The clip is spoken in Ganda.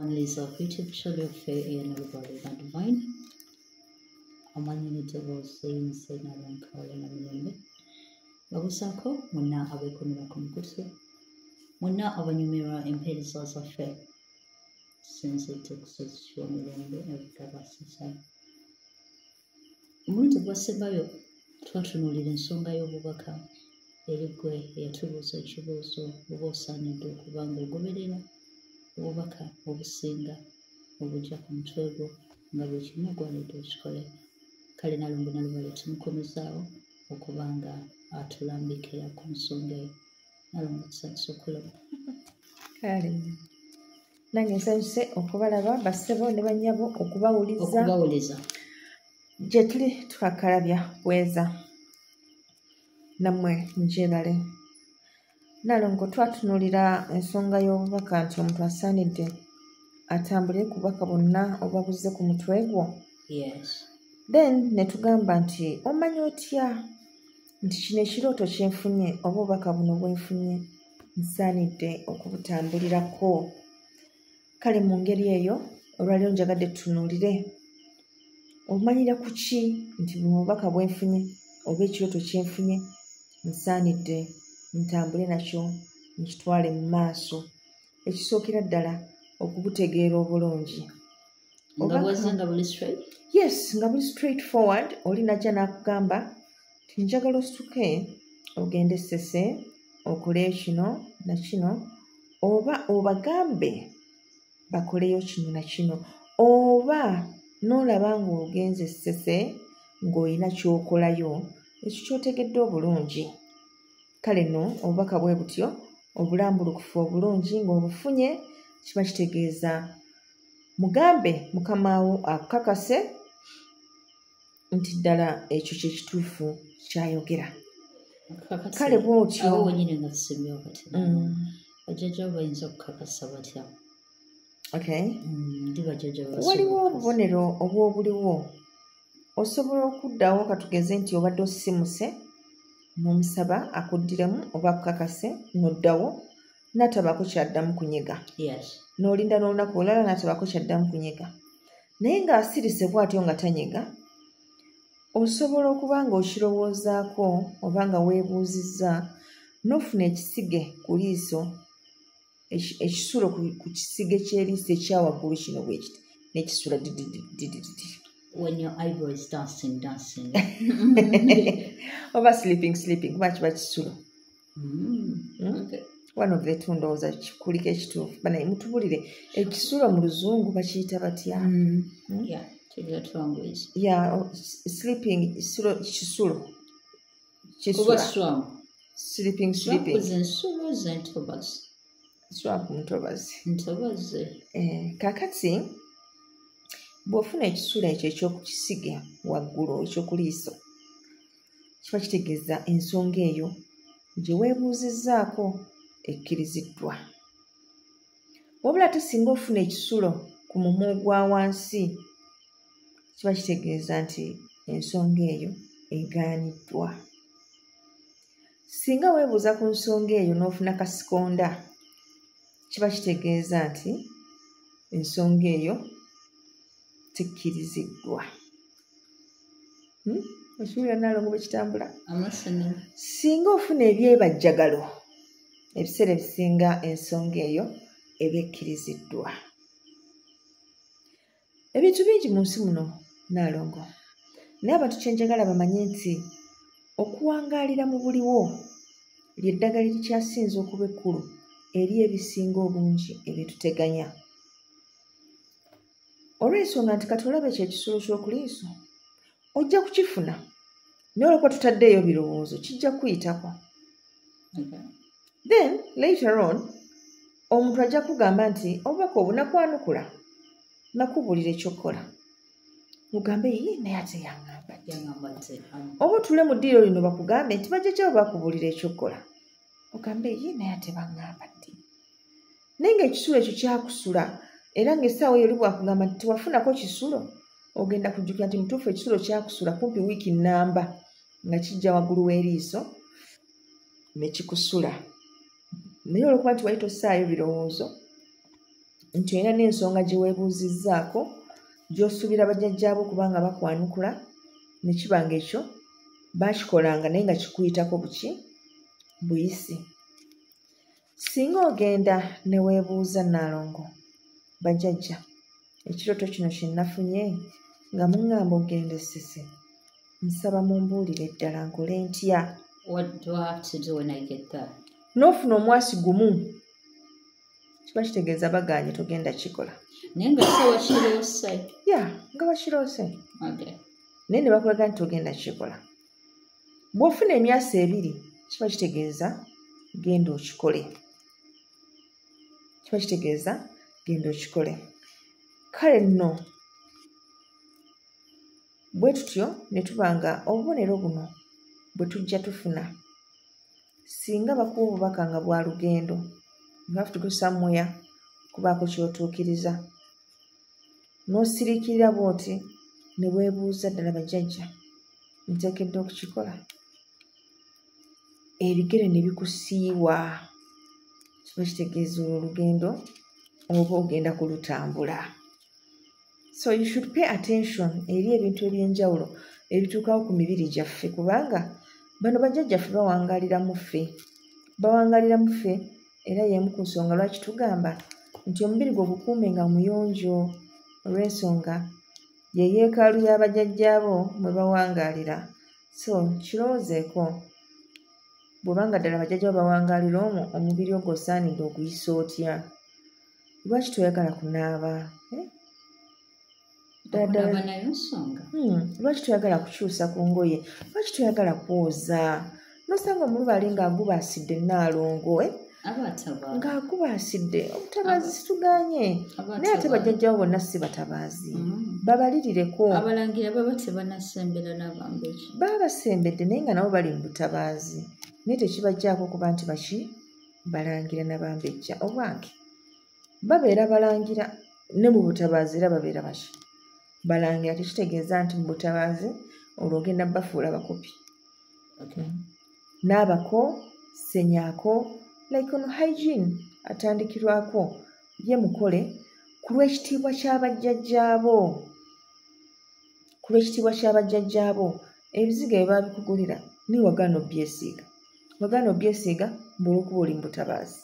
Lisa YouTube channel fair and everybody that divine. Amanyi tebaosinze n'abankawale na mirembe babusaako mwenna abeekomera ku mukutu mwenna abanyumirwa empeereza zaffe sinzidde kusozesya mirembe ebigabasisa omulundi gwasembayo twatunuulira ensonga y'obubaka eri gwe eyatubuuza ekibuuzo oba osaanidde okuba ng'ogoberera obubaka obusinga obujja ku mutwe gwo nga bwe kimu gwalidde okikole kale nalongo nalubale tumukomezaawo okuba nga atulambikira ku nsonga eyo nalongo tusanyusa okulaba kale nange nsanyuse okubalaba bassebo ne bannyabo okubawuliza gye tuli tukakalabya bweza nammwe njeebale nalongo twatunuulira ensonga y'obubaka nti omuntu asaanidde atambule ku bubaka bwonna obabuze ku mutwe gwo yes then ne tugamba nti omanyi otya nti kino ekirooto kyenfunye oba obubaka buno bwenfunye nsaanidde okubutambulirako kale mu ngeri eyo olwaliro njagadde tutunuulire omanyira ku ki nti buno obubaka bwenfunye oba ekirooto kyenfunye nsaanidde ntambule nakyo nkitwale mu maaso ekisookera ddala okubutegeera obulungi yes nga buli straight forward oli najja n'akugamba ti njagala osituke ogende sese okoleyo kino na kino oba obagambe bakoleyo kino na kino oba n'olaba ng'ogenze sese ng'olina ky'okolayo ekyo ky'otegedde obulungi kale nno obubaka bwe butyo obulambulukufu obulungi ng'obufunye kiba kitegeeza mugambe mukamawo akakase nti ddala ekyo kyekituufu kyayogera kale bwotyo wenyini nga tusemyewo kati bajjajjawo bayinza okukakasa batya ndi bajjajjawo waliwo obubonero obwobuliwo osobola okuddawo katugeze nti obadde osimuse n'omusaba akuddiremu oba akukakase n'oddawo n'atabaako kyaddamu kunyega n'olinda n'olunaku olulala n'atabaako kyaddamu kunyega naye ng'asirise bw'atyo nga tanyega osobola okuba ng'okirowoozaako oba nga weebuuzizza n'ofuna ekisige ku liiso ekisulo ku kisige ky'eriiso ekyawaggulu kino bwe kiti n'ekisula dididididi when your eyebrow is dancing oba sleeping kuba kiba kisulo one of the two ndowooza kuliko ekituufu banaye mutubulire ekisulo mu luzungu bakiyita batya sleeping kisulo sleeping ntobazi kakati bw'ofuna ekisulo ekyo ekyokukisige waggulu ekyokuliiso kiba kitegeeza ensonga eyo gye weebuuzizzaako ekkiriziddwa wabula ate singa ofuna ekisulo ku mumwa ogwa wansi kiba kitegeeza nti ensonga eyo egaaniddwa singa weebuuza ku nsonga eyo n'ofuna kasikonda kiba kitegeeza nti ensonga eyo tekkiriziddwa okiwulira nalongo bwe kitambula singa ofuna ebyebajjagalo ebiseera ebisinga ensonga eyo eba ekkiriziddwa ebintu bingi mu nsi muno nalongo naye abantu kyenjagala bamanye nti okuwangaalira mu buliwo lyeddagala erikyasinze okuba ekkulu eri ebisinga obungi ebituteganya olw'ensonga nti kati olaba ekyo ekisulo ky'okuliiso ojja kukifuna naye olwokuba tutaddeeyo birowoozo kijja kuyitako then later on omuntu ajja kugamba nti obubaka obunakwanukula nakubuulira ekyokukola mugambe yi naye ate yaŋŋamba oba otule mu ddiiro lino bakugambe nti bajjajjawo bakubuulira ekyokukola ogambe yi naye ate baŋŋamba ddi naye ng'ekisulo ekyo kyakusula era ng'essaawa eyo oli bwakugamba nti tewafunako kisulo ogenda kujjukira nti mutuufu ekisulo kyakusula kumpi wiiki nnamba nga kijja waggulu w'eriiso ne kikusula naye olwokuba nti wali tossaayo birowoozo nti olina n'ensonga gye weebuuzizzaako gy'osuubira bajjajjaabo kubanga bakwanukula ne kiba nga ekyo baakikolanga naye nga kikuyitako buyisi. Singa ogenda ne weebuuza Nnaalongo, bajjajja, ekirooto kino kye nafunye nga muŋŋamba ogenda Essese, nsaba mumbuulire ddala nkole ntya? What do I have to do when I get that? N'ofuna omwasi gumu kiba kitegeeza bagaanye togenda kikola. Naye nga so wakiroose. Ya nga wakiroose. Okay. Naye ne bakulaga nti togenda kikola. Bw'ofuna emyasa 2 kiba kitegeeza genda okikole. Kiba kitegeeza genda okikole. Kale nno bwe tutyo ne tubanga obubonero buno bwe tujja tufuna singa bakuwa obubaka nga bwa lugendo, you have to go somewhere kubaako kyotuukiriza, n'osiriikirira bw'oti ne weebuuza ddala bajjajja nteekedde okukikola, ebigere ne bikusiiwa, kiba kitegeeza olugendo oba ogenda kulutambula. So you should pay attention eri ebintu ebyenjawulo ebituukawo ku mibiri gyaffe kubanga bano bajjajjaffe bawangalira mu ffe era y'emu ku nsonga lwaki tugamba nti omubiri gwe gukuume nga muyonjo olw'ensonga ye yeekaalu y'abajjajjaabo mwe bawangaalira. So kirowoozeeko bw'obanga ddala abajjajjaabo bawangaalira omwo omubiri ogwo osaanidde oguyisa otya? Lwaki toyagala kunaaba? Lwaki toyagala kukyusa ku ngoye? Lwaki toyagala kwoza? Nosanga omulubali ng'agubaasidde Nnaalongo ng'agubaasidde obutabaazi situganye naye ate bajjajjawo bonna si batabaazi. Babalirireko. Abalangira baba tebanasembera n'abambejja. Baba basembedde naye nga nabo bali mu butabaazi naye tekibajjaako kuba nti baki balangira n'abambejja. Obwange babeera balangira ne mu butabaazi era babeera baki balangira. Tekitegeeza nti mu butabaazi olwo ogenda bafuula bakopi. N'abako senyaako like on hygiene atandikirwako ye mukole ku lw'ekitiibwa ky'abajjajjaabo. Ebiziga bye baabikugulira ni wagaana obyesiiga, wagaana obyesiiga bw'olwokuba oli mu butabaazi.